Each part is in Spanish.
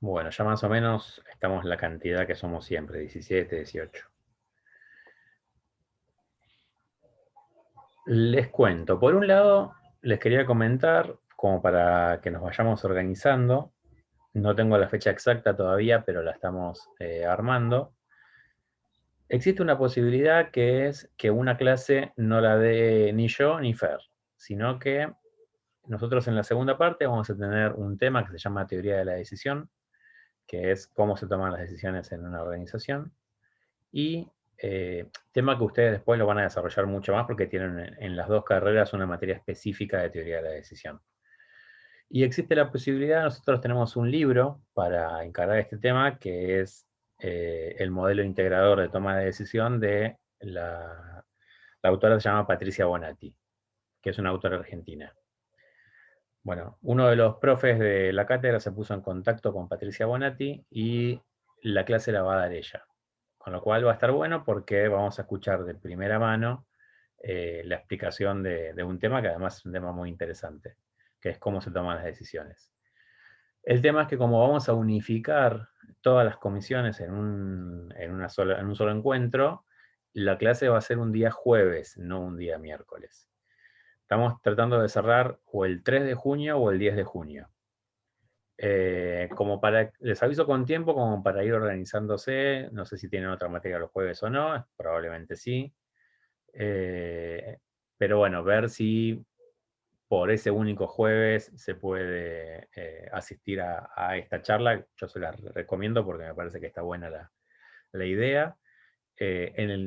Bueno, ya más o menos estamos en la cantidad que somos siempre, 17, 18. Les cuento. Por un lado, les quería comentar, como para que nos vayamos organizando. No tengo la fecha exacta todavía, pero la estamos armando. Existe una posibilidad que es que una clase no la dé ni yo ni Fer, sino que nosotros en la segunda parte vamos a tener un tema que se llama teoría de la decisión, que es cómo se toman las decisiones en una organización. Y tema que ustedes después lo van a desarrollar mucho más porque tienen en las dos carreras una materia específica de teoría de la decisión. Y existe la posibilidad, nosotros tenemos un libro para encarar este tema, que es el modelo integrador de toma de decisión de la autora se llama Patricia Bonatti, que es una autora argentina. Bueno, uno de los profes de la cátedra se puso en contacto con Patricia Bonatti y la clase la va a dar ella. Con lo cual va a estar bueno porque vamos a escuchar de primera mano la explicación de un tema que además es un tema muy interesante, que es cómo se toman las decisiones. El tema es que como vamos a unificar todas las comisiones en un solo encuentro, la clase va a ser un día jueves, no un día miércoles. Estamos tratando de cerrar o el 3 de junio o el 10 de junio. Les aviso con tiempo como para ir organizándose, no sé si tienen otra materia los jueves o no, probablemente sí. Eh, pero bueno, ver si por ese único jueves se puede asistir a esta charla. Yo se la recomiendo porque me parece que está buena la idea.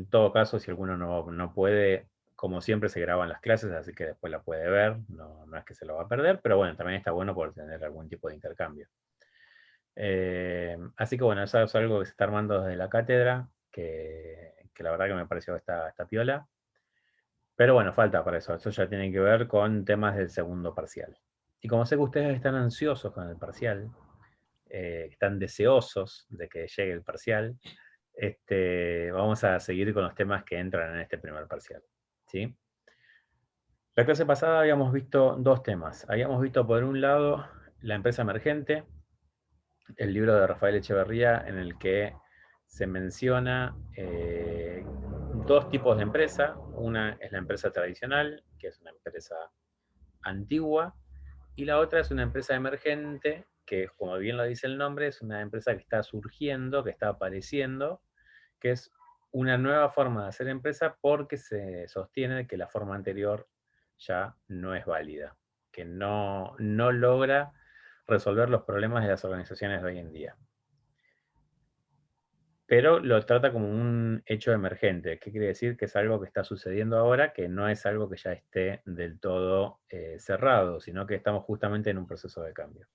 Todo caso, si alguno no puede, como siempre se graban las clases, así que después la puede ver, no es que se lo va a perder, pero bueno, también está bueno por tener algún tipo de intercambio. Así que bueno, eso es algo que se está armando desde la cátedra, que la verdad que me pareció esta piola. Pero bueno, falta para eso. Eso ya tiene que ver con temas del segundo parcial. Y como sé que ustedes están ansiosos con el parcial, están deseosos de que llegue el parcial, vamos a seguir con los temas que entran en este primer parcial. ¿Sí? La clase pasada habíamos visto dos temas. Habíamos visto por un lado la empresa emergente, el libro de Rafael Echeverría, en el que se menciona dos tipos de empresa. Una es la empresa tradicional, que es una empresa antigua, y la otra es una empresa emergente, que como bien lo dice el nombre, es una empresa que está surgiendo, que está apareciendo, que es una nueva forma de hacer empresa porque se sostiene que la forma anterior ya no es válida, que no logra resolver los problemas de las organizaciones de hoy en día. Pero lo trata como un hecho emergente. ¿Qué quiere decir? Que es algo que está sucediendo ahora, que no es algo que ya esté del todo cerrado, sino que estamos justamente en un proceso de cambio.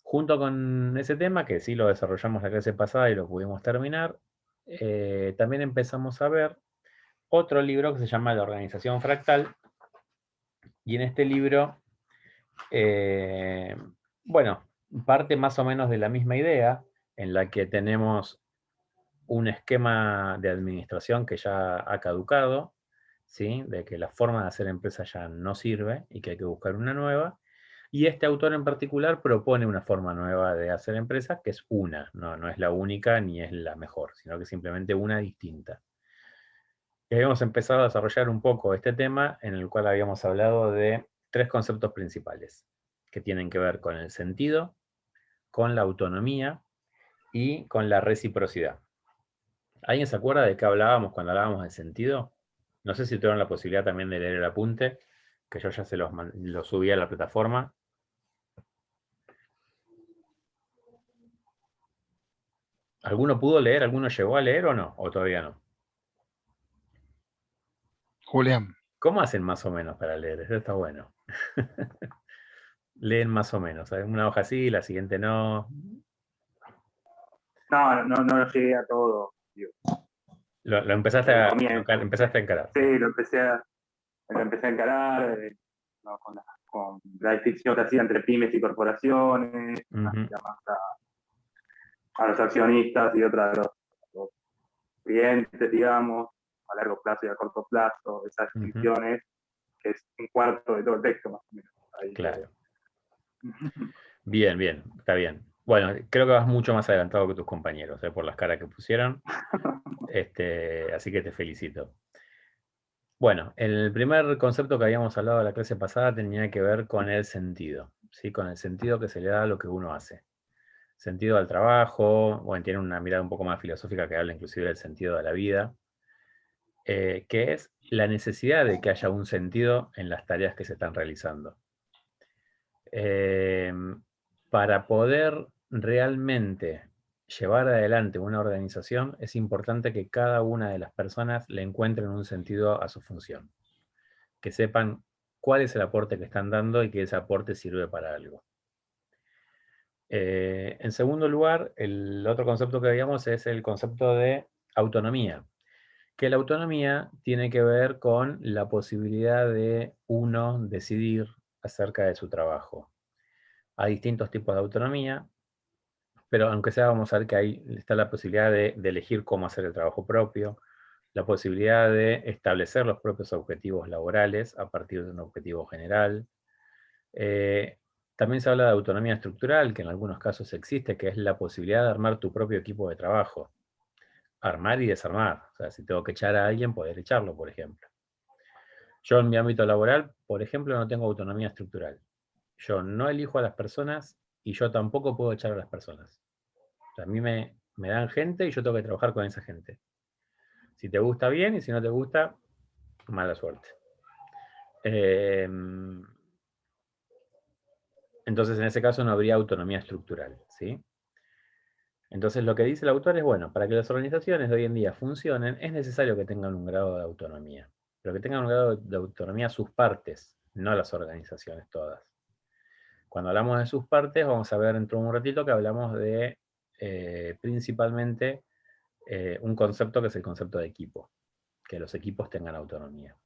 Junto con ese tema, que sí lo desarrollamos la clase pasada y lo pudimos terminar, también empezamos a ver otro libro que se llama La Organización Fractal, y en este libro, eh, bueno, parte más o menos de la misma idea, en la que tenemos un esquema de administración que ya ha caducado, ¿sí? De que la forma de hacer empresa ya no sirve y que hay que buscar una nueva. Y este autor en particular propone una forma nueva de hacer empresa, que es una, no es la única ni es la mejor, sino que simplemente una distinta. Y habíamos empezado a desarrollar un poco este tema en el cual habíamos hablado de tres conceptos principales, que tienen que ver con el sentido, con la autonomía y con la reciprocidad. ¿Alguien se acuerda de qué hablábamos cuando hablábamos de sentido? No sé si tuvieron la posibilidad también de leer el apunte, que yo ya los subí a la plataforma. ¿Alguno pudo leer? ¿Alguno llegó a leer o no? ¿O todavía no? Julián. ¿Cómo hacen más o menos para leer? Eso está bueno. Leen más o menos. Una hoja sí, la siguiente no. No lo llegué a todo. Tío. Lo empezaste empezaste a encarar. Sí, lo empecé a encarar no, con la distinción que hacía entre pymes y corporaciones, Ujú. más a los accionistas y otra de los clientes, digamos, a largo plazo y a corto plazo, esas Ujú. distinciones, que es un cuarto de todo el texto más o menos. Ahí Claro. Bien, bien, está bien. Bueno, creo que vas mucho más adelantado que tus compañeros, por las caras que pusieron. Así que te felicito. Bueno, el primer concepto que habíamos hablado de la clase pasada tenía que ver con el sentido, ¿sí? Con el sentido que se le da a lo que uno hace. Sentido al trabajo, bueno, tiene una mirada un poco más filosófica que habla inclusive del sentido de la vida, que es la necesidad de que haya un sentido en las tareas que se están realizando. Eh, para poder realmente llevar adelante una organización, es importante que cada una de las personas le encuentren un sentido a su función. Que sepan cuál es el aporte que están dando y que ese aporte sirve para algo. En segundo lugar, el otro concepto que veíamos es el concepto de autonomía, que la autonomía tiene que ver con la posibilidad de uno decidir acerca de su trabajo. Hay distintos tipos de autonomía, pero aunque sea, vamos a ver que ahí está la posibilidad de elegir cómo hacer el trabajo propio, la posibilidad de establecer los propios objetivos laborales a partir de un objetivo general. También se habla de autonomía estructural, que en algunos casos existe, que es la posibilidad de armar tu propio equipo de trabajo. Armar y desarmar. O sea, si tengo que echar a alguien, poder echarlo, por ejemplo. Yo en mi ámbito laboral, por ejemplo, no tengo autonomía estructural. Yo no elijo a las personas y yo tampoco puedo echar a las personas. O sea, a mí me dan gente y yo tengo que trabajar con esa gente. Si te gusta bien y si no te gusta, mala suerte. Entonces, en ese caso no habría autonomía estructural, ¿sí? Entonces, lo que dice el autor es, bueno, para que las organizaciones de hoy en día funcionen, es necesario que tengan un grado de autonomía. Pero que tengan un grado de autonomía sus partes, no las organizaciones todas. Cuando hablamos de sus partes, vamos a ver dentro de un ratito que hablamos de principalmente un concepto que es el concepto de equipo. Que los equipos tengan autonomía.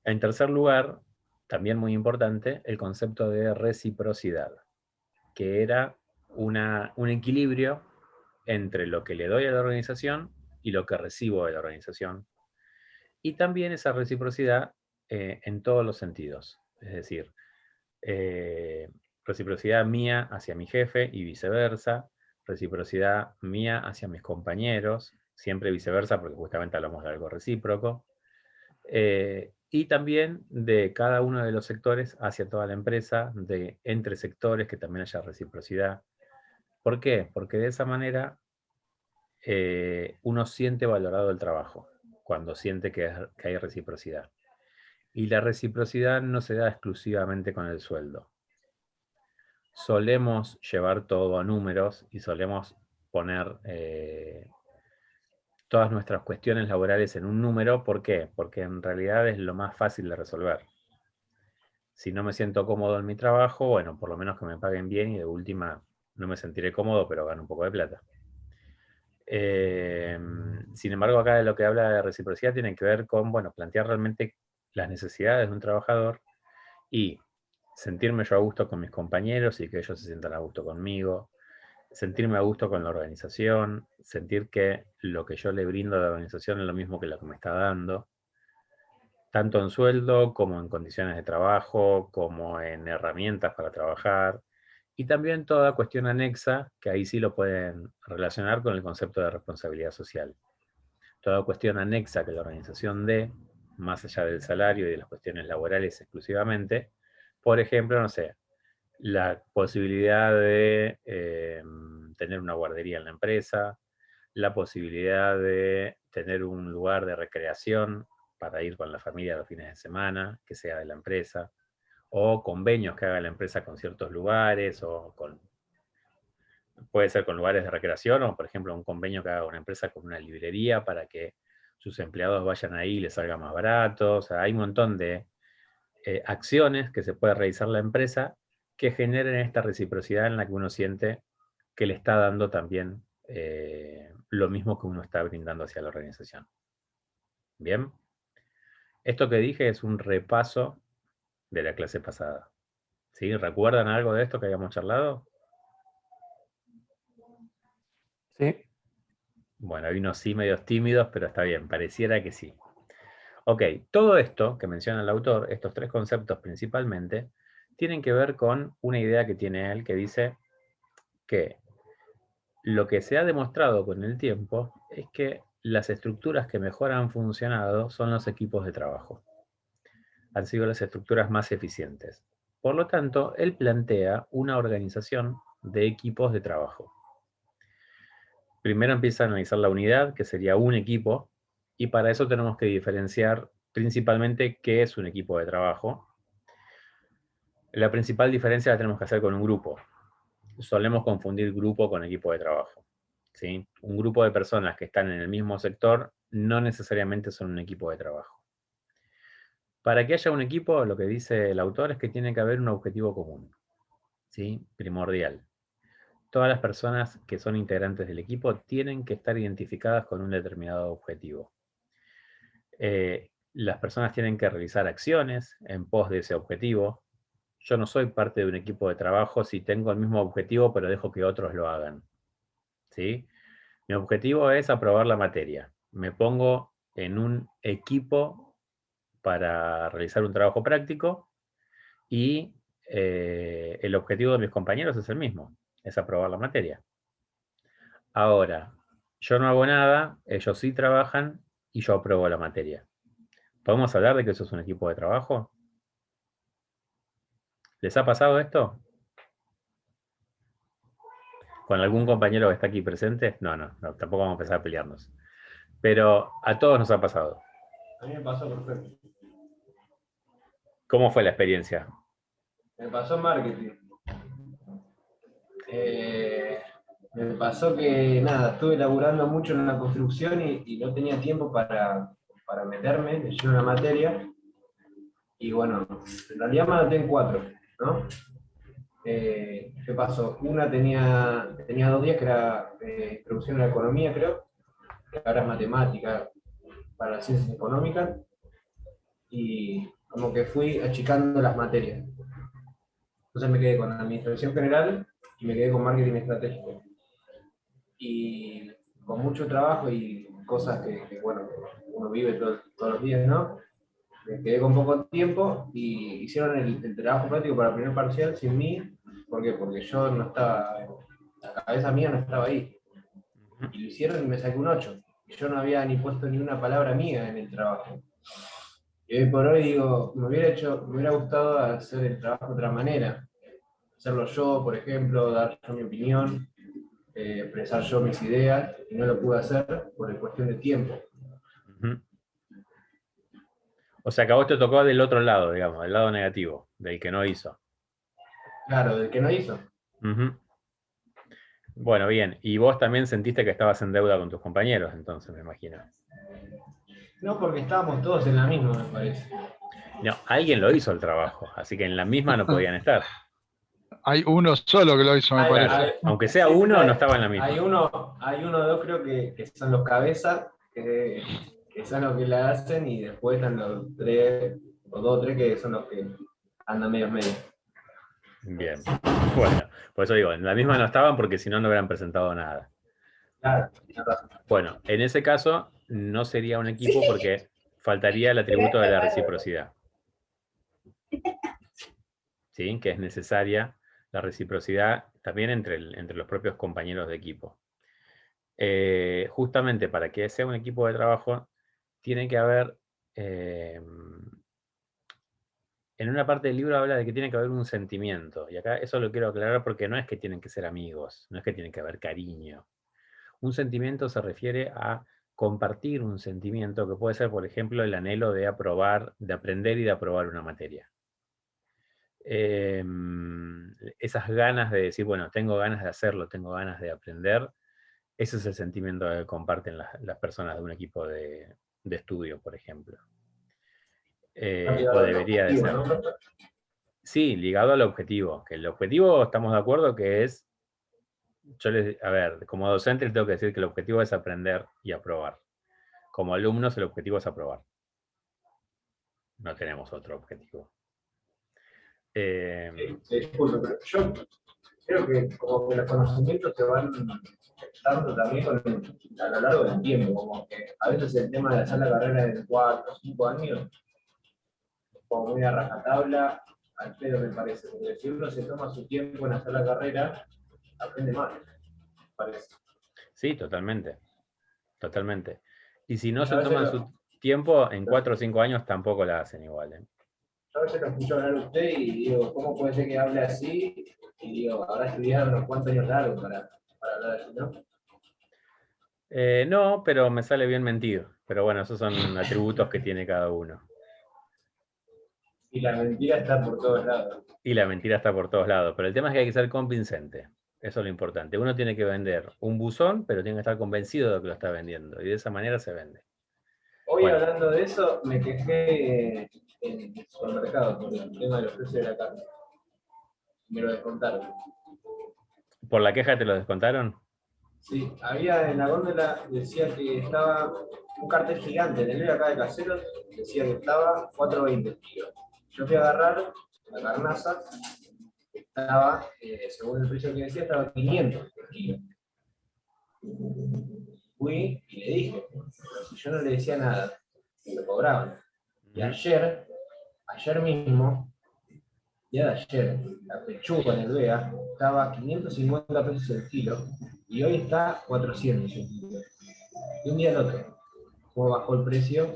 En tercer lugar, también muy importante, el concepto de reciprocidad, que era un equilibrio entre lo que le doy a la organización y lo que recibo de la organización. Y también esa reciprocidad en todos los sentidos. Es decir, reciprocidad mía hacia mi jefe y viceversa, reciprocidad mía hacia mis compañeros, siempre viceversa porque justamente hablamos de algo recíproco, y también de cada uno de los sectores hacia toda la empresa, de entre sectores que también haya reciprocidad. ¿Por qué? Porque de esa manera uno siente valorado el trabajo, cuando siente que hay reciprocidad. Y la reciprocidad no se da exclusivamente con el sueldo. Solemos llevar todo a números y solemos poner todas nuestras cuestiones laborales en un número. ¿Por qué? Porque en realidad es lo más fácil de resolver. Si no me siento cómodo en mi trabajo, bueno, por lo menos que me paguen bien y de última no me sentiré cómodo, pero gano un poco de plata. Sin embargo, acá de lo que habla de reciprocidad tiene que ver con, bueno, plantear realmente las necesidades de un trabajador y sentirme yo a gusto con mis compañeros y que ellos se sientan a gusto conmigo, sentirme a gusto con la organización, sentir que lo que yo le brindo a la organización es lo mismo que lo que me está dando, tanto en sueldo como en condiciones de trabajo, como en herramientas para trabajar, y también toda cuestión anexa, que ahí sí lo pueden relacionar con el concepto de responsabilidad social. Toda cuestión anexa que la organización dé, más allá del salario y de las cuestiones laborales exclusivamente, por ejemplo, no sé, la posibilidad de tener una guardería en la empresa, la posibilidad de tener un lugar de recreación para ir con la familia los fines de semana, que sea de la empresa, o convenios que haga la empresa con ciertos lugares, o puede ser con lugares de recreación, o por ejemplo un convenio que haga una empresa con una librería para que sus empleados vayan ahí y les salga más barato. O sea, hay un montón de acciones que se puede realizar la empresa que generen esta reciprocidad en la que uno siente que le está dando también lo mismo que uno está brindando hacia la organización. Bien, esto que dije es un repaso de la clase pasada. ¿Sí? ¿Recuerdan algo de esto que habíamos charlado? Sí. Bueno, hay unos sí medios tímidos, pero está bien, pareciera que sí. Ok, todo esto que menciona el autor, estos tres conceptos principalmente, tienen que ver con una idea que tiene él que dice que lo que se ha demostrado con el tiempo es que las estructuras que mejor han funcionado son los equipos de trabajo. Han sido las estructuras más eficientes. Por lo tanto, él plantea una organización de equipos de trabajo. Primero empieza a analizar la unidad, que sería un equipo, y para eso tenemos que diferenciar principalmente qué es un equipo de trabajo. La principal diferencia la tenemos que hacer con un grupo. Solemos confundir grupo con equipo de trabajo, ¿sí? Un grupo de personas que están en el mismo sector no necesariamente son un equipo de trabajo. Para que haya un equipo, lo que dice el autor es que tiene que haber un objetivo común, ¿sí? Primordial. Todas las personas que son integrantes del equipo tienen que estar identificadas con un determinado objetivo. Las personas tienen que realizar acciones en pos de ese objetivo. Yo no soy parte de un equipo de trabajo si tengo el mismo objetivo, pero dejo que otros lo hagan, ¿sí? Mi objetivo es aprobar la materia. Me pongo en un equipo para realizar un trabajo práctico y el objetivo de mis compañeros es el mismo, es aprobar la materia. Ahora, yo no hago nada, ellos sí trabajan y yo apruebo la materia. ¿Podemos hablar de que eso es un equipo de trabajo? ¿Les ha pasado esto? ¿Con algún compañero que está aquí presente? No, tampoco vamos a empezar a pelearnos. Pero a todos nos ha pasado. A mí me pasó perfecto. ¿Cómo fue la experiencia? Me pasó en marketing. Me pasó que, nada, estuve laburando mucho en la construcción y no tenía tiempo para meterme, me llevé una materia. Y bueno, en realidad me anoté en 4, ¿no? ¿Qué pasó? Una tenía 2 días, que era introducción a la economía, creo, que ahora es matemática para las ciencias económicas, y como que fui achicando las materias. Entonces me quedé con administración general y me quedé con marketing estratégico. Y con mucho trabajo y cosas que bueno, uno vive todos los días, ¿no? Me quedé con poco tiempo y hicieron el trabajo práctico para el primer parcial sin mí. ¿Por qué? Porque yo no estaba, la cabeza mía no estaba ahí. Y lo hicieron y me saqué un 8. Y yo no había ni puesto ni una palabra mía en el trabajo. Y hoy por hoy digo, me hubiera gustado hacer el trabajo de otra manera. Hacerlo yo, por ejemplo, dar yo mi opinión, expresar yo mis ideas, y no lo pude hacer por cuestión de tiempo. O sea que a vos te tocó del otro lado, digamos, del lado negativo, del que no hizo. Claro, del que no hizo. Bueno, bien. Y vos también sentiste que estabas en deuda con tus compañeros, entonces, me imagino. No, porque estábamos todos en la misma, me parece. No, alguien lo hizo el trabajo, así que en la misma no podían estar. Hay uno solo que lo hizo, me parece. Aunque sea uno, no estaba en la misma. Hay uno o dos, creo que son los cabezas, que son los que la hacen, y después están los 3, o 2 o 3 que son los que andan medio. Bien. Bueno, por eso digo, en la misma no estaban porque si no, no hubieran presentado nada. Claro. Bueno, en ese caso no sería un equipo porque faltaría el atributo de la reciprocidad. ¿Sí? Que es necesaria la reciprocidad también entre los propios compañeros de equipo. Justamente para que sea un equipo de trabajo, tiene que haber... en una parte del libro habla de que tiene que haber un sentimiento. Y acá eso lo quiero aclarar porque no es que tienen que ser amigos, no es que tiene que haber cariño. Un sentimiento se refiere a compartir un sentimiento que puede ser, por ejemplo, el anhelo de aprobar, de aprender y de aprobar una materia. Esas ganas de decir, bueno, tengo ganas de hacerlo, tengo ganas de aprender, ese es el sentimiento que comparten las personas de un equipo de estudio, por ejemplo. O debería de ser. Sí, ligado al objetivo. Que el objetivo, estamos de acuerdo que es, a ver, como docente les tengo que decir que el objetivo es aprender y aprobar. Como alumnos el objetivo es aprobar. No tenemos otro objetivo. Disculpe, pero yo creo que como que los conocimientos se van dando también a lo largo del tiempo, como que a veces el tema de hacer la carrera de 4 o 5 años, como muy a rajatabla, al pedo me parece, porque si uno se toma su tiempo en hacer la carrera, aprende más, parece. Sí, totalmente. Totalmente. Y si no Yo se a veces toman su tiempo, en 4 o 5 años tampoco la hacen igual, ¿eh? yo a veces lo escucho hablar a usted y digo, ¿cómo puede ser que hable así? Y digo, habrá estudiado unos cuantos años largos para hablar así, ¿no? No, pero me sale bien mentido. Pero bueno, esos son atributos que tiene cada uno. Y la mentira está por todos lados. Y la mentira está por todos lados. Pero el tema es que hay que ser convincente. Eso es lo importante. Uno tiene que vender un buzón, pero tiene que estar convencido de que lo está vendiendo. Y de esa manera se vende. Hoy Bueno, hablando de eso, me quejé en el supermercado por el tema de los precios de la carne. Me lo descontaron. ¿por la queja te lo descontaron? Sí, había en la góndola, decía que estaba un cartel gigante en el medio acá de Caseros, decía que estaba 4.20 el kilo. Yo fui a agarrar la carnaza, estaba, según el precio que decía, estaba 500 el kilo. Fui y le dije, pero si yo no le decía nada, me lo cobraban. Y ayer mismo, día de ayer, la pechuga en el BEA estaba 550 pesos el kilo y hoy está 400 el kilo. De un día al otro, cómo bajó el precio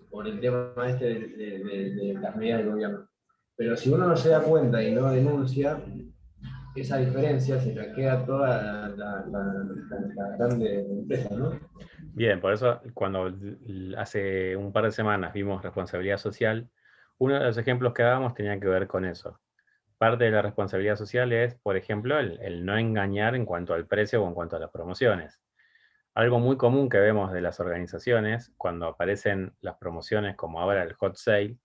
por el tema este de las medidas del gobierno. Pero si uno no se da cuenta y no denuncia, esa diferencia se la queda toda la grande empresa, ¿no? Bien, por eso cuando hace un par de semanas vimos responsabilidad social, uno de los ejemplos que dábamos tenía que ver con eso. Parte de la responsabilidad social es, por ejemplo, el no engañar en cuanto al precio o en cuanto a las promociones. Algo muy común que vemos de las organizaciones cuando aparecen las promociones como ahora el hot sale,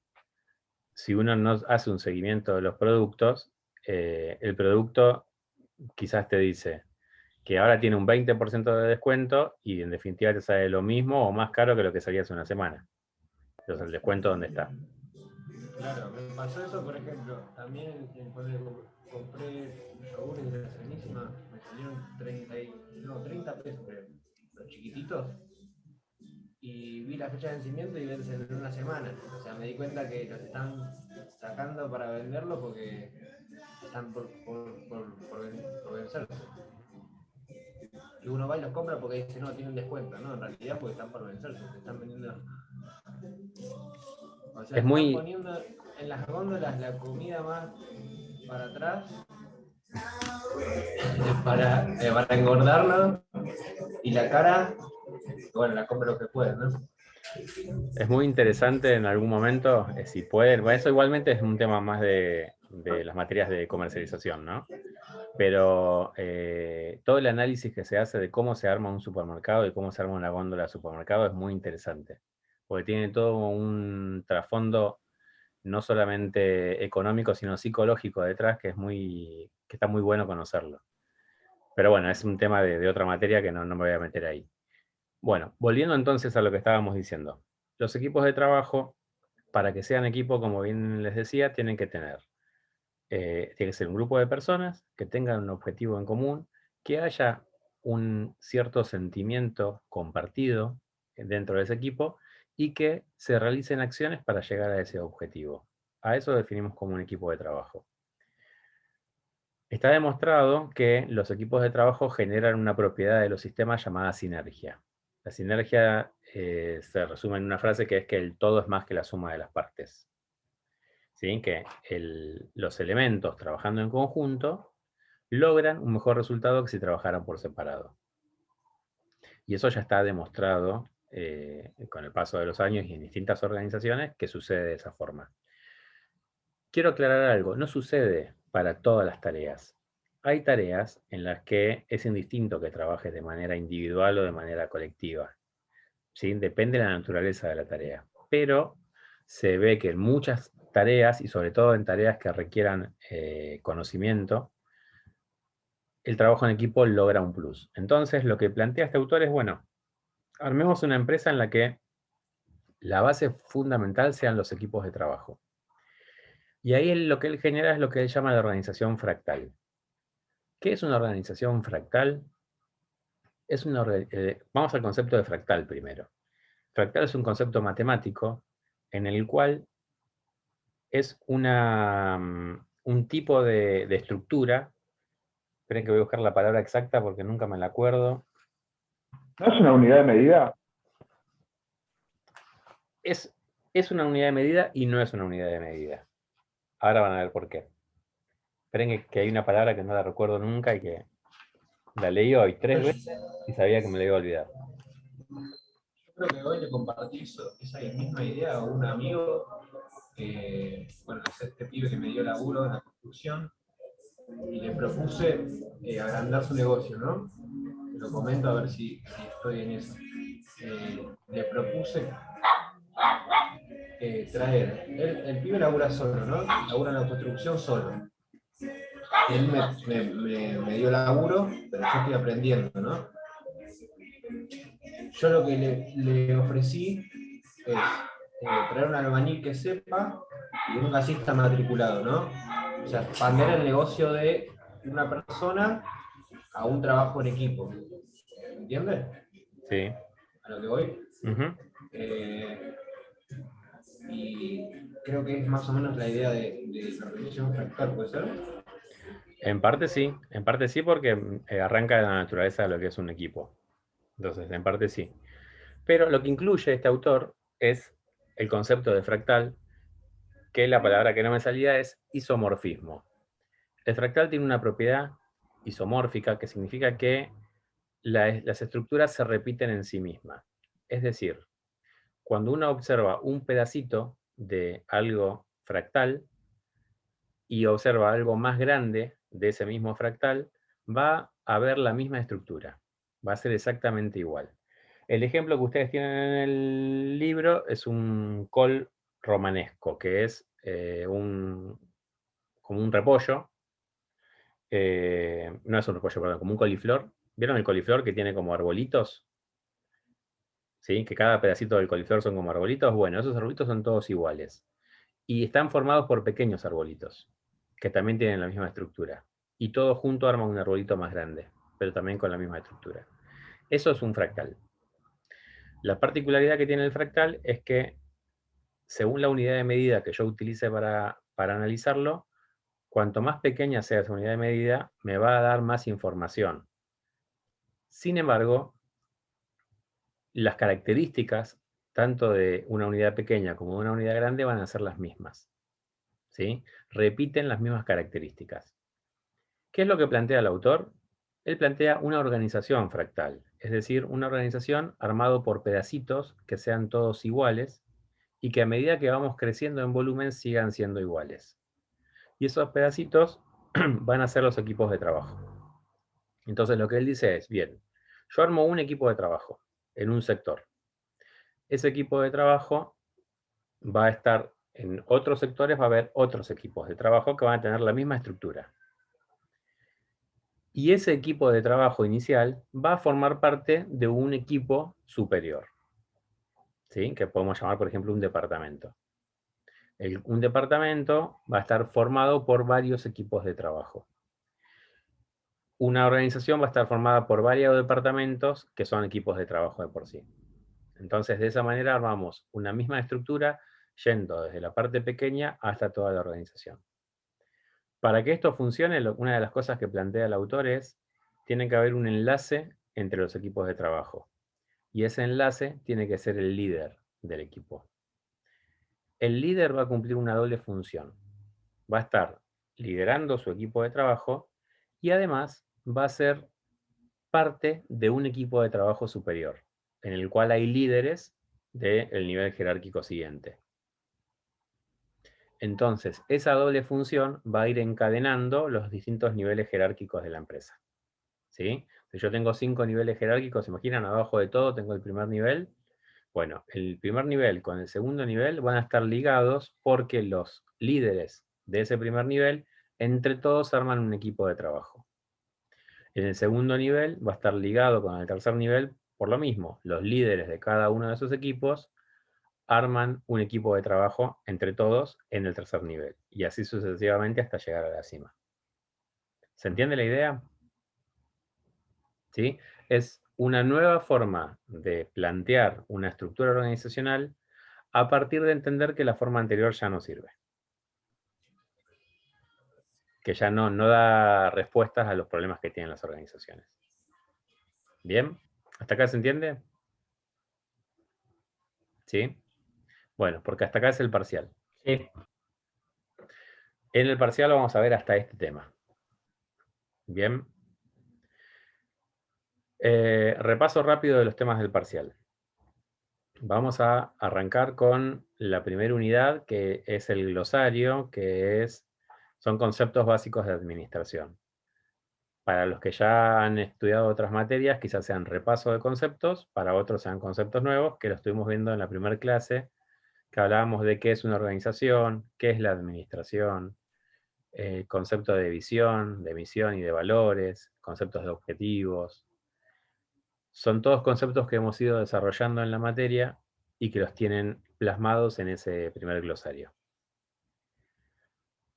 si uno no hace un seguimiento de los productos, el producto quizás te dice que ahora tiene un 20% de descuento y en definitiva te sale lo mismo o más caro que lo que salía hace una semana. Entonces el descuento, ¿dónde está? Claro, me pasó eso, por ejemplo, también cuando compré yogures de la Serenísima, me salieron 30 pesos, creo, los chiquititos, y vi la fecha de vencimiento y vencen en una semana. O sea, me di cuenta que los están sacando para venderlo porque están por vencerse. Y uno va y los compra porque dice, no, tiene un descuento, ¿no? En realidad porque están por vencerse, se están vendiendo. O sea, Es están muy, poniendo en las góndolas la comida más para atrás para engordarlo y la cara, bueno, la compra lo que puede, ¿no? es muy interesante en algún momento, si pueden, bueno, eso igualmente es un tema más de las materias de comercialización, ¿no? Pero todo el análisis que se hace de cómo se arma un supermercado y cómo se arma una góndola de supermercado es muy interesante, porque tiene todo un trasfondo no solamente económico, sino psicológico detrás, que está muy bueno conocerlo. Pero bueno, es un tema de otra materia que no me voy a meter ahí. Bueno, volviendo entonces a lo que estábamos diciendo. Los equipos de trabajo, para que sean equipo, como bien les decía, tienen que tener, tiene que ser un grupo de personas que tengan un objetivo en común, que haya un cierto sentimiento compartido dentro de ese equipo y que se realicen acciones para llegar a ese objetivo. A eso definimos como un equipo de trabajo. Está demostrado que los equipos de trabajo generan una propiedad de los sistemas llamada sinergia. La sinergia se resume en una frase que es que el todo es más que la suma de las partes. ¿Sí? Que los elementos trabajando en conjunto logran un mejor resultado que si trabajaran por separado. Y eso ya está demostrado con el paso de los años y en distintas organizaciones que sucede de esa forma. Quiero aclarar algo, no sucede para todas las tareas. Hay tareas en las que es indistinto que trabajes de manera individual o de manera colectiva. ¿Sí? Depende de la naturaleza de la tarea. Pero se ve que en muchas tareas, y sobre todo en tareas que requieran conocimiento, el trabajo en equipo logra un plus. Entonces, lo que plantea este autor es, bueno, armemos una empresa en la que la base fundamental sean los equipos de trabajo. Y ahí lo que él genera es lo que él llama la organización fractal. ¿Qué es una organización fractal? Vamos al concepto de fractal primero. Fractal es un concepto matemático en el cual es un tipo de estructura Esperen que voy a buscar la palabra exacta porque nunca me la acuerdo. ¿No es una unidad de medida? Es una unidad de medida y no es una unidad de medida. Ahora van a ver por qué. Esperen que hay una palabra que no la recuerdo nunca y que la leí hoy 3 veces y sabía que me la iba a olvidar. Yo creo que hoy le compartí esa misma idea a un amigo, bueno, es este pibe que me dio laburo en la construcción, y le propuse agrandar su negocio, ¿no? Te lo comento a ver si estoy en eso. Le propuse traer, el pibe labura solo, ¿no? Labura en la construcción solo. Él me dio laburo, pero yo estoy aprendiendo, ¿no? Yo lo que le ofrecí es traer un albañil que sepa y un gasista matriculado, ¿no? O sea, expandir el negocio de una persona a un trabajo en equipo. ¿Entiendes? Sí. A lo que voy. Uh-huh. Y creo que es más o menos la idea de la organización fractal, ¿puede ser? En parte sí porque arranca de la naturaleza de lo que es un equipo. Entonces, en parte sí. Pero lo que incluye este autor es el concepto de fractal, que la palabra que no me salía es isomorfismo. El fractal tiene una propiedad isomórfica que significa que las estructuras se repiten en sí mismas. Es decir, cuando uno observa un pedacito de algo fractal y observa algo más grande de ese mismo fractal, va a ver la misma estructura. Va a ser exactamente igual. El ejemplo que ustedes tienen en el libro es un col romanesco, que es como un repollo. No es un repollo, perdón, como un coliflor. ¿Vieron el coliflor que tiene como arbolitos? ¿Sí? Que cada pedacito del coliflor son como arbolitos. Bueno, esos arbolitos son todos iguales. Y están formados por pequeños arbolitos, que también tienen la misma estructura. Y todo junto arma un arbolito más grande, pero también con la misma estructura. Eso es un fractal. La particularidad que tiene el fractal es que, según la unidad de medida que yo utilice para analizarlo, cuanto más pequeña sea esa unidad de medida, me va a dar más información. Sin embargo, las características, tanto de una unidad pequeña como de una unidad grande, van a ser las mismas. ¿Sí? Repiten las mismas características. ¿Qué es lo que plantea el autor? Él plantea una organización fractal, es decir, una organización armada por pedacitos que sean todos iguales y que a medida que vamos creciendo en volumen sigan siendo iguales. Y esos pedacitos van a ser los equipos de trabajo. Entonces lo que él dice es, bien, yo armo un equipo de trabajo en un sector. Ese equipo de trabajo va a estar en otros sectores, va a haber otros equipos de trabajo que van a tener la misma estructura. Y ese equipo de trabajo inicial va a formar parte de un equipo superior, ¿sí? Que podemos llamar, por ejemplo, un departamento. Un departamento va a estar formado por varios equipos de trabajo. Una organización va a estar formada por varios departamentos que son equipos de trabajo de por sí. Entonces, de esa manera armamos una misma estructura yendo desde la parte pequeña hasta toda la organización. Para que esto funcione, una de las cosas que plantea el autor es, tiene que haber un enlace entre los equipos de trabajo. Y ese enlace tiene que ser el líder del equipo. El líder va a cumplir una doble función. Va a estar liderando su equipo de trabajo y además va a ser parte de un equipo de trabajo superior, en el cual hay líderes del nivel jerárquico siguiente. Entonces, esa doble función va a ir encadenando los distintos niveles jerárquicos de la empresa. ¿Sí? Si yo tengo 5 niveles jerárquicos, ¿se imaginan? Abajo de todo tengo el primer nivel. Bueno, el primer nivel con el segundo nivel van a estar ligados porque los líderes de ese primer nivel, entre todos arman un equipo de trabajo. En el segundo nivel va a estar ligado con el tercer nivel por lo mismo. Los líderes de cada uno de esos equipos arman un equipo de trabajo entre todos en el tercer nivel. Y así sucesivamente hasta llegar a la cima. ¿Se entiende la idea? ¿Sí? Es una nueva forma de plantear una estructura organizacional a partir de entender que la forma anterior ya no sirve. que ya no da respuestas a los problemas que tienen las organizaciones. ¿Bien? ¿Hasta acá se entiende? ¿Sí? Bueno, porque hasta acá es el parcial. Sí. En el parcial vamos a ver hasta este tema. Bien. Repaso rápido de los temas del parcial. Vamos a arrancar con la primera unidad, que es el glosario, son conceptos básicos de administración. Para los que ya han estudiado otras materias, quizás sean repaso de conceptos, para otros sean conceptos nuevos, que lo estuvimos viendo en la primera clase, que hablábamos de qué es una organización, qué es la administración, concepto de visión, de misión y de valores, conceptos de objetivos. Son todos conceptos que hemos ido desarrollando en la materia y que los tienen plasmados en ese primer glosario.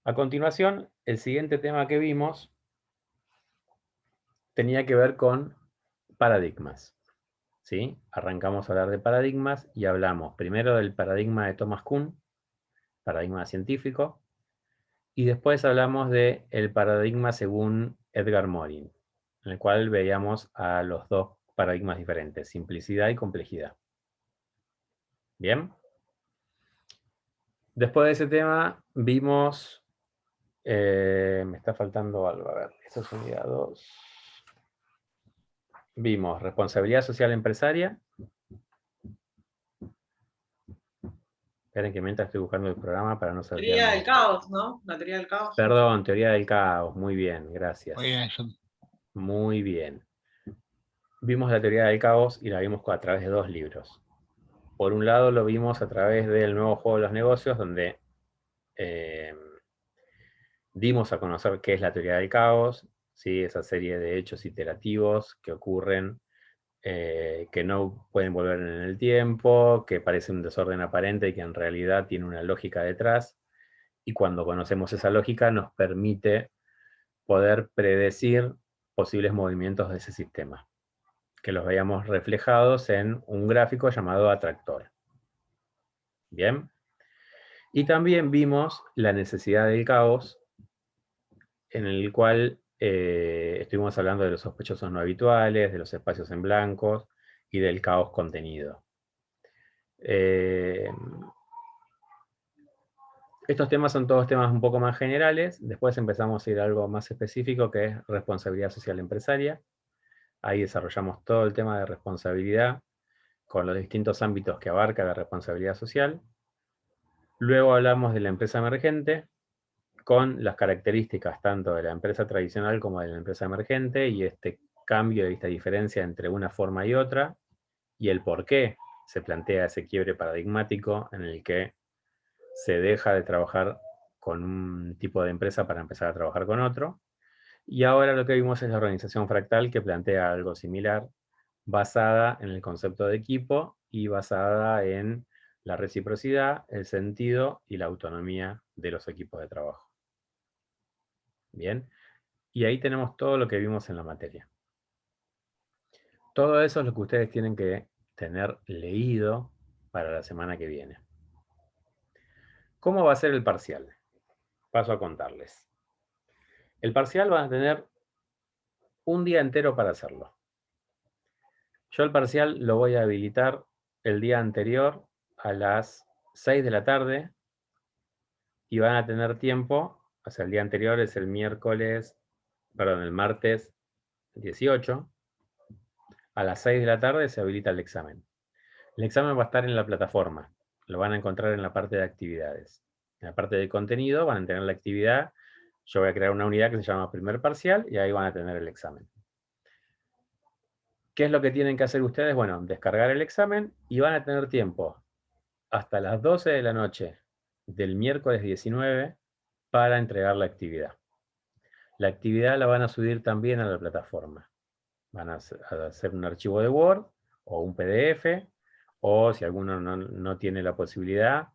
A continuación, el siguiente tema que vimos tenía que ver con paradigmas. ¿Sí? Arrancamos a hablar de paradigmas y hablamos primero del paradigma de Thomas Kuhn, paradigma científico, y después hablamos del paradigma según Edgar Morin, en el cual veíamos a los dos paradigmas diferentes, simplicidad y complejidad. ¿Bien? Después de ese tema vimos, me está faltando algo, a ver, esta es unidad 2. Vimos responsabilidad social empresaria. Esperen que mientras estoy buscando el programa para no saber. Teoría del caos, ¿no? La teoría del caos. Perdón, teoría del caos. Muy bien, gracias. Muy bien, Muy bien. Vimos la teoría del caos y la vimos a través de dos libros. Por un lado lo vimos a través del nuevo juego de los negocios, donde dimos a conocer qué es la teoría del caos, ¿sí? Esa serie de hechos iterativos que ocurren, que no pueden volver en el tiempo, que parece un desorden aparente y que en realidad tiene una lógica detrás. Y cuando conocemos esa lógica nos permite poder predecir posibles movimientos de ese sistema, que los veíamos reflejados en un gráfico llamado atractor. Bien. Y también vimos la necesidad del caos, en el cual estuvimos hablando de los sospechosos no habituales, de los espacios en blancos y del caos contenido. Estos temas son todos temas un poco más generales. Después empezamos a ir a algo más específico, que es responsabilidad social empresaria. Ahí desarrollamos todo el tema de responsabilidad con los distintos ámbitos que abarca la responsabilidad social. Luego hablamos de la empresa emergente, con las características tanto de la empresa tradicional como de la empresa emergente, y este cambio y esta diferencia entre una forma y otra, y el por qué se plantea ese quiebre paradigmático en el que se deja de trabajar con un tipo de empresa para empezar a trabajar con otro. Y ahora lo que vimos es la organización fractal, que plantea algo similar, basada en el concepto de equipo y basada en la reciprocidad, el sentido y la autonomía de los equipos de trabajo. Bien, y ahí tenemos todo lo que vimos en la materia. Todo eso es lo que ustedes tienen que tener leído para la semana que viene. ¿Cómo va a ser el parcial? Paso a contarles. El parcial van a tener un día entero para hacerlo. Yo el parcial lo voy a habilitar el día anterior a las 6 de la tarde y van a tener tiempo, o sea, el día anterior es el martes 18, a las 6 de la tarde se habilita el examen. El examen va a estar en la plataforma, lo van a encontrar en la parte de actividades. En la parte de contenido van a tener la actividad, yo voy a crear una unidad que se llama primer parcial y ahí van a tener el examen. ¿Qué es lo que tienen que hacer ustedes? Bueno, descargar el examen y van a tener tiempo hasta las 12 de la noche del miércoles 19 para entregar la actividad. La actividad la van a subir también a la plataforma. Van a hacer un archivo de Word o un PDF, o si alguno no tiene la posibilidad,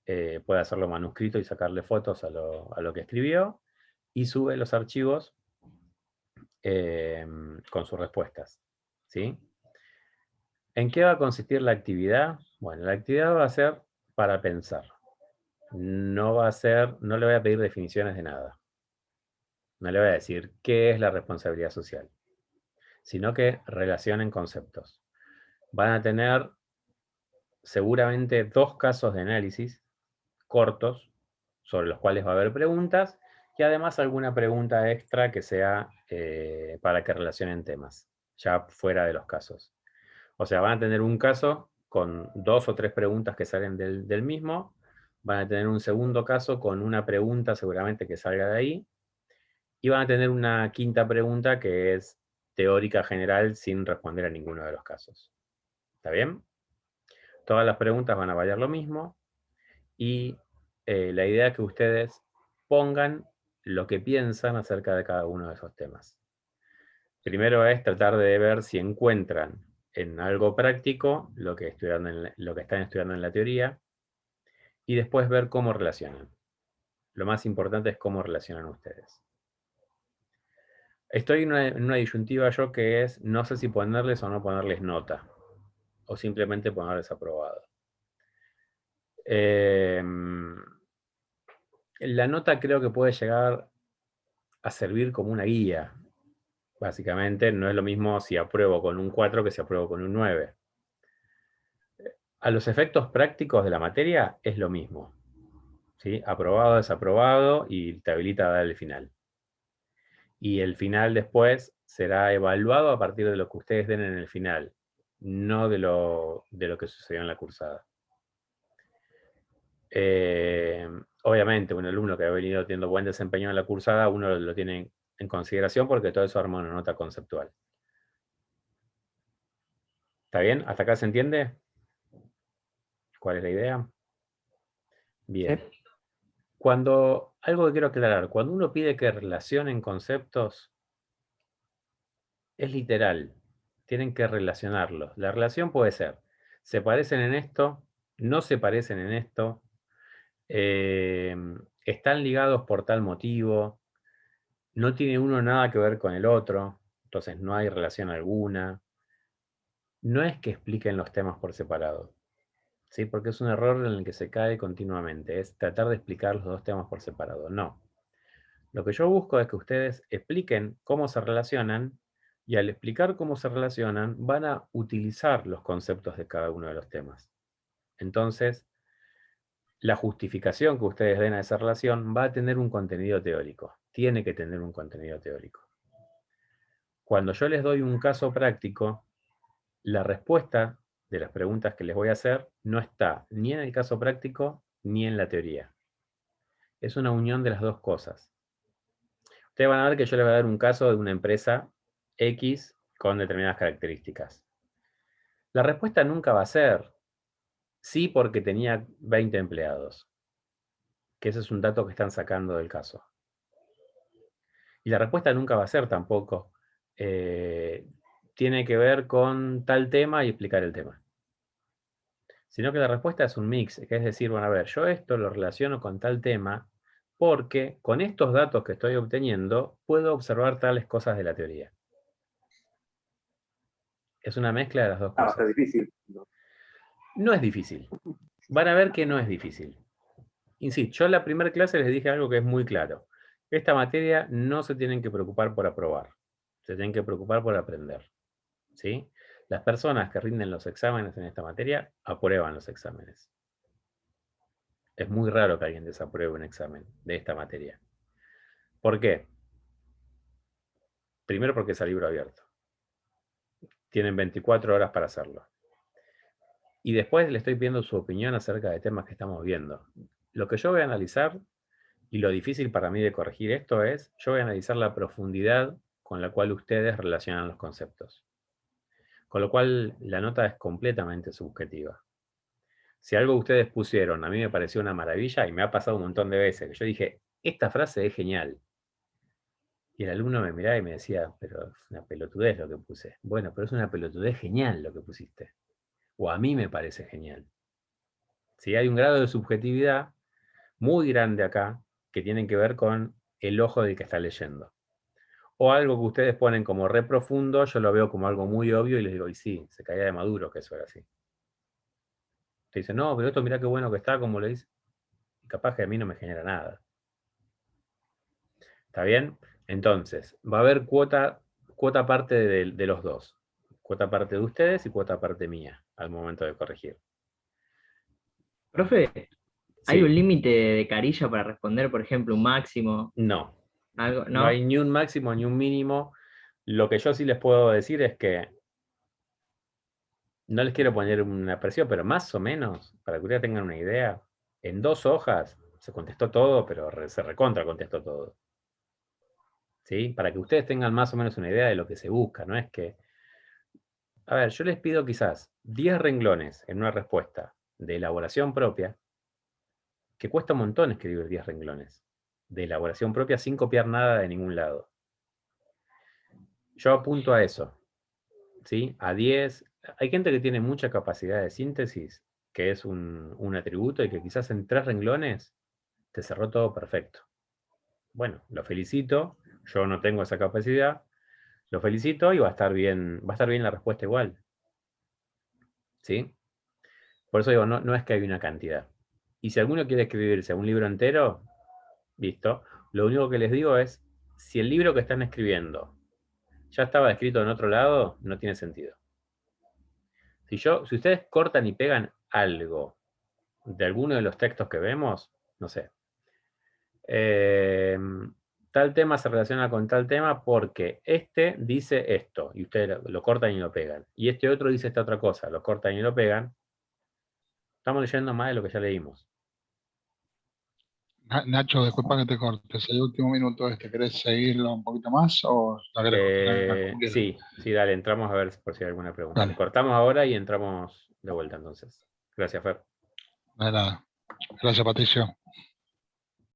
puede hacerlo manuscrito y sacarle fotos a lo que escribió, y sube los archivos con sus respuestas. ¿Sí? ¿En qué va a consistir la actividad? Bueno, la actividad va a ser para pensar. No le voy a pedir definiciones de nada. No le voy a decir qué es la responsabilidad social, sino que relacionen conceptos. Van a tener seguramente 2 casos de análisis cortos, sobre los cuales va a haber preguntas, y además alguna pregunta extra que sea para que relacionen temas, ya fuera de los casos. O sea, van a tener un caso con 2 o 3 preguntas que salen del mismo, van a tener un segundo caso con una pregunta seguramente que salga de ahí, y van a tener una quinta pregunta que es teórica general sin responder a ninguno de los casos. ¿Está bien? Todas las preguntas van a valer lo mismo, y la idea es que ustedes pongan lo que piensan acerca de cada uno de esos temas. Primero es tratar de ver si encuentran en algo práctico lo que están estudiando en la teoría, y después ver cómo relacionan. Lo más importante es cómo relacionan ustedes. Estoy en una disyuntiva yo que es, no sé si ponerles o no ponerles nota, o simplemente ponerles aprobado. La nota creo que puede llegar a servir como una guía. Básicamente, no es lo mismo si apruebo con un 4 que si apruebo con un 9. A los efectos prácticos de la materia es lo mismo, ¿sí? Aprobado, desaprobado, y te habilita a dar el final. Y el final después será evaluado a partir de lo que ustedes den en el final, no de lo que sucedió en la cursada. Obviamente, un alumno que ha venido teniendo buen desempeño en la cursada, uno lo tiene en consideración porque todo eso arma una nota conceptual. ¿Está bien? ¿Hasta acá se entiende? ¿Cuál es la idea? Bien. Algo que quiero aclarar, cuando uno pide que relacionen conceptos, es literal. Tienen que relacionarlos. La relación puede ser, se parecen en esto, no se parecen en esto, están ligados por tal motivo, no tiene uno nada que ver con el otro, entonces no hay relación alguna. No es que expliquen los temas por separado, ¿sí? Porque es un error en el que se cae continuamente, es tratar de explicar los 2 temas por separado. No. Lo que yo busco es que ustedes expliquen cómo se relacionan, y al explicar cómo se relacionan, van a utilizar los conceptos de cada uno de los temas. Entonces, la justificación que ustedes den a esa relación va a tener un contenido teórico. Tiene que tener un contenido teórico. Cuando yo les doy un caso práctico, la respuesta de las preguntas que les voy a hacer no está ni en el caso práctico ni en la teoría. Es una unión de las 2 cosas. Ustedes van a ver que yo les voy a dar un caso de una empresa X con determinadas características. La respuesta nunca va a ser sí porque tenía 20 empleados, que ese es un dato que están sacando del caso. Y la respuesta nunca va a ser tampoco tiene que ver con tal tema y explicar el tema. Sino que la respuesta es un mix, que es decir, bueno, a ver, yo esto lo relaciono con tal tema porque con estos datos que estoy obteniendo puedo observar tales cosas de la teoría. Es una mezcla de las 2 Ah, va a cosas. ser difícil. No es difícil. Van a ver que no es difícil. Insisto, yo en la primera clase les dije algo que es muy claro. Esta materia no se tienen que preocupar por aprobar. Se tienen que preocupar por aprender. ¿Sí? Las personas que rinden los exámenes en esta materia aprueban los exámenes. Es muy raro que alguien desapruebe un examen de esta materia. ¿Por qué? Primero porque es a libro abierto. Tienen 24 horas para hacerlo. Y después le estoy pidiendo su opinión acerca de temas que estamos viendo. Lo que yo voy a analizar, y lo difícil para mí de corregir esto es, yo voy a analizar la profundidad con la cual ustedes relacionan los conceptos. Con lo cual, la nota es completamente subjetiva. Si algo ustedes pusieron, a mí me pareció una maravilla, y me ha pasado un montón de veces, que yo dije, esta frase es genial. Y el alumno me miraba y me decía, pero es una pelotudez lo que puse. Bueno, pero es una pelotudez genial lo que pusiste. O a mí me parece genial. ¿Sí? Hay un grado de subjetividad muy grande acá que tiene que ver con el ojo del que está leyendo. O algo que ustedes ponen como re profundo, yo lo veo como algo muy obvio y les digo, y sí, se caía de Maduro que eso era así. Te dicen, no, pero esto mirá qué bueno que está, como le dice. Y capaz que a mí no me genera nada. ¿Está bien? Entonces, va a haber cuota parte de los dos. Cuota parte de ustedes y cuota parte mía al momento de corregir. Profe, ¿hay Sí. un límite de carilla para responder, por ejemplo, un máximo? No. Algo, No ¿no? hay ni un máximo ni un mínimo. Lo que yo sí les puedo decir es que no les quiero poner una presión, pero más o menos, para que ustedes tengan una idea, en 2 hojas se contestó todo, pero se recontra contestó todo. ¿Sí? Para que ustedes tengan más o menos una idea de lo que se busca, no es que... A ver, yo les pido quizás 10 renglones en una respuesta de elaboración propia, que cuesta un montón escribir 10 renglones de elaboración propia sin copiar nada de ningún lado. Yo apunto a eso, ¿sí? A 10. Hay gente que tiene mucha capacidad de síntesis, que es un atributo, y que quizás en 3 renglones te cerró todo perfecto. Bueno, lo felicito, yo no tengo esa capacidad, lo felicito y va a estar bien la respuesta igual. ¿Sí? Por eso digo, no es que hay una cantidad. Y si alguno quiere escribirse un libro entero, listo. Lo único que les digo es, si el libro que están escribiendo ya estaba escrito en otro lado, no tiene sentido. Si ustedes cortan y pegan algo de alguno de los textos que vemos, no sé, tal tema se relaciona con tal tema porque este dice esto, y ustedes lo cortan y lo pegan. Y este otro dice esta otra cosa, lo cortan y lo pegan. Estamos leyendo más de lo que ya leímos. Nacho, disculpa que te cortes. El último minuto ¿querés seguirlo un poquito más o la querés cortar como quieras? Sí, dale, entramos a ver por si hay alguna pregunta. Dale. Cortamos ahora y entramos de vuelta entonces. Gracias, Fer. Nada. Gracias, Patricio.